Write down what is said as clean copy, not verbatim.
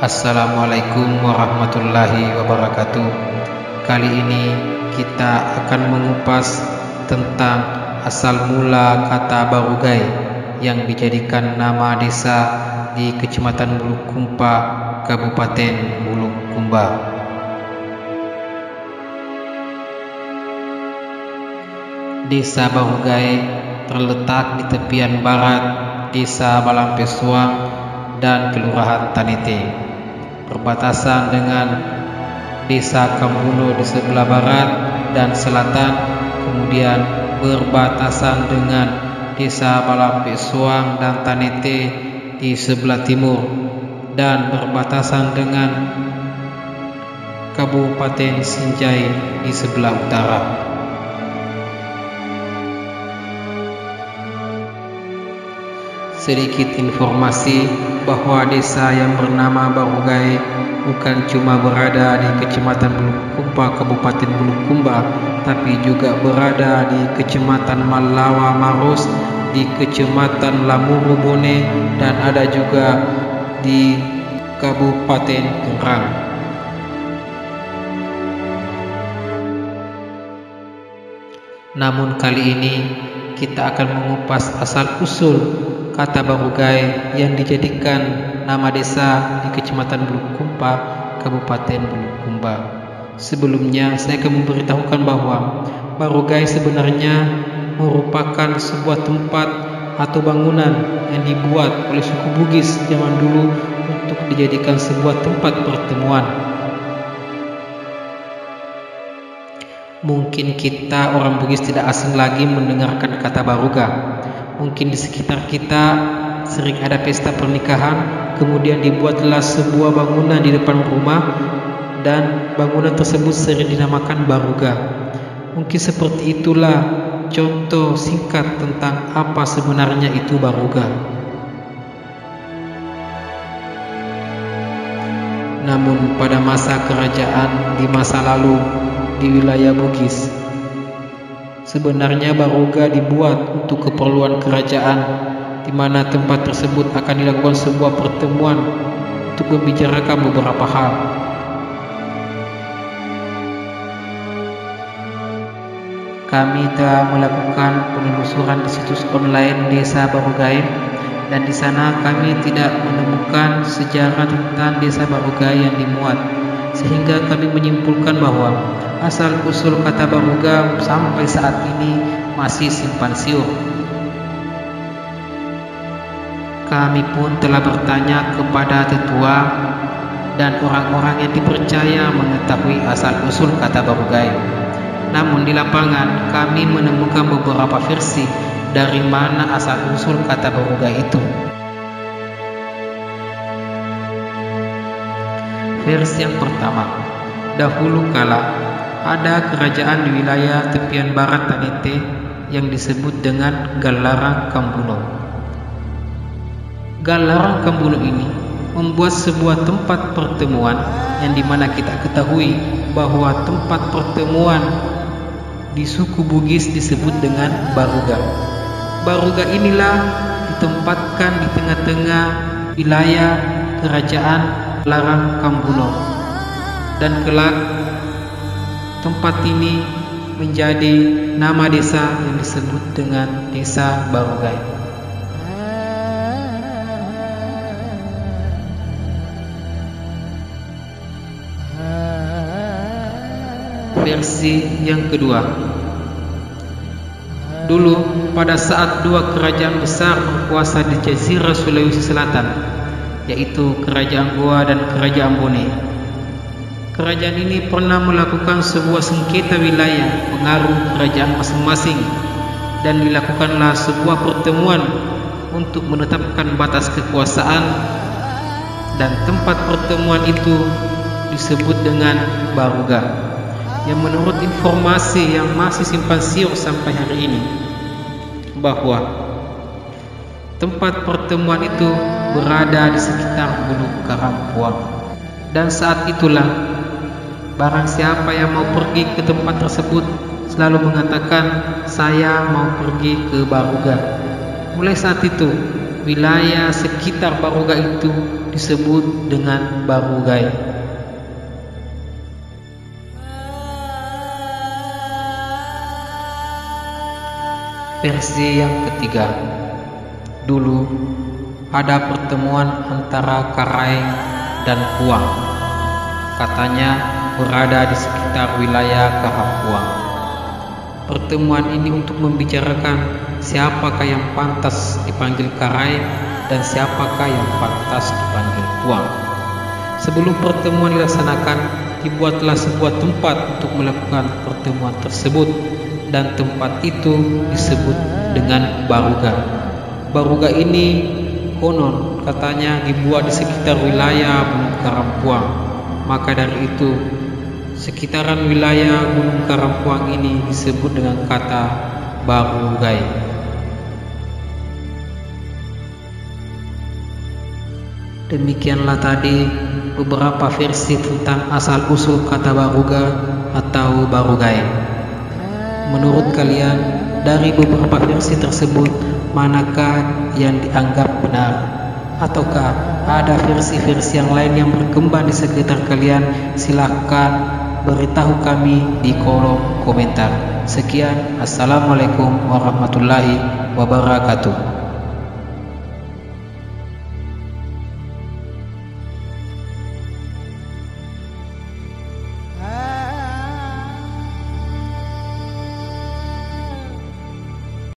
Assalamualaikum warahmatullahi wabarakatuh. Kali ini kita akan mengupas tentang asal mula kata Barugai yang dijadikan nama desa di Kecamatan Bulukumba, Kabupaten Bulukumba. Desa Barugai terletak di tepian barat Desa Balampesuang dan Kelurahan Tanete, berbatasan dengan Desa Kambuno di sebelah barat dan selatan, kemudian berbatasan dengan Desa Balampesuang dan Tanete di sebelah timur, dan berbatasan dengan Kabupaten Sinjai di sebelah utara. Sedikit informasi bahwa desa yang bernama Barugai bukan cuma berada di Kecamatan Bulukumba, Kabupaten Bulukumba, tapi juga berada di Kecamatan Malawa Maros, di Kecamatan Lamuru Bone, dan ada juga di Kabupaten Gerang. Namun kali ini kita akan mengupas asal-usul kata Barugai yang dijadikan nama desa di Kecamatan Bulukumba, Kabupaten Bulukumba. Sebelumnya saya akan memberitahukan bahwa Barugai sebenarnya merupakan sebuah tempat atau bangunan yang dibuat oleh suku Bugis zaman dulu untuk dijadikan sebuah tempat pertemuan. Mungkin kita orang Bugis tidak asing lagi mendengarkan kata Baruga. Mungkin di sekitar kita sering ada pesta pernikahan, kemudian dibuatlah sebuah bangunan di depan rumah, dan bangunan tersebut sering dinamakan Baruga. Mungkin seperti itulah contoh singkat tentang apa sebenarnya itu Baruga. Namun pada masa kerajaan di masa lalu di wilayah Bugis, sebenarnya Baruga dibuat untuk keperluan kerajaan, di mana tempat tersebut akan dilakukan sebuah pertemuan untuk membicarakan beberapa hal. Kami telah melakukan penelusuran di situs online Desa Barugai, dan di sana kami tidak menemukan sejarah tentang Desa Barugai yang dimuat, sehingga kami menyimpulkan bahwa asal-usul kata Baruga sampai saat ini masih simpang siur. Kami pun telah bertanya kepada tetua dan orang-orang yang dipercaya mengetahui asal-usul kata Barugai. Namun di lapangan kami menemukan beberapa versi dari mana asal-usul kata Barugai itu. Versi yang pertama, dahulu kala ada kerajaan di wilayah tepian barat Tanete yang disebut dengan Galarang Kambuno. Galarang Kambuno ini membuat sebuah tempat pertemuan yang dimana kita ketahui bahwa tempat pertemuan di suku Bugis disebut dengan Baruga. Baruga inilah ditempatkan di tengah-tengah wilayah kerajaan Larang Kambuno, dan kelak tempat ini menjadi nama desa yang disebut dengan Desa Barugai. Versi yang kedua, dulu pada saat dua kerajaan besar berkuasa di Jazirah Sulawesi Selatan, yaitu Kerajaan Goa dan Kerajaan Bone. Kerajaan ini pernah melakukan sebuah sengketa wilayah pengaruh kerajaan masing-masing, dan dilakukanlah sebuah pertemuan untuk menetapkan batas kekuasaan, dan tempat pertemuan itu disebut dengan Baruga, yang menurut informasi yang masih simpang siur sampai hari ini, bahwa tempat pertemuan itu berada di sekitar Gunung Karampuang. Dan saat itulah barang siapa yang mau pergi ke tempat tersebut selalu mengatakan, saya mau pergi ke Baruga. Mulai saat itu wilayah sekitar Barugai itu disebut dengan Barugai. Versi yang ketiga. Dulu ada pertemuan antara Karaeng dan Puang. Katanya berada di sekitar wilayah Kahampuang. Pertemuan ini untuk membicarakan siapakah yang pantas dipanggil Karaeng dan siapakah yang pantas dipanggil Puang. Sebelum pertemuan dilaksanakan, dibuatlah sebuah tempat untuk melakukan pertemuan tersebut, dan tempat itu disebut dengan Baruga. Baruga ini konon katanya dibuat di sekitar wilayah Gunung Karampuang. Maka dari itu sekitaran wilayah Gunung Karampuang ini disebut dengan kata Barugai. Demikianlah tadi beberapa versi tentang asal-usul kata Baruga atau Barugai. Menurut kalian, dari beberapa versi tersebut, manakah yang dianggap benar? Ataukah ada versi-versi yang lain yang berkembang di sekitar kalian? Silahkan beritahu kami di kolom komentar. Sekian, assalamualaikum warahmatullahi wabarakatuh.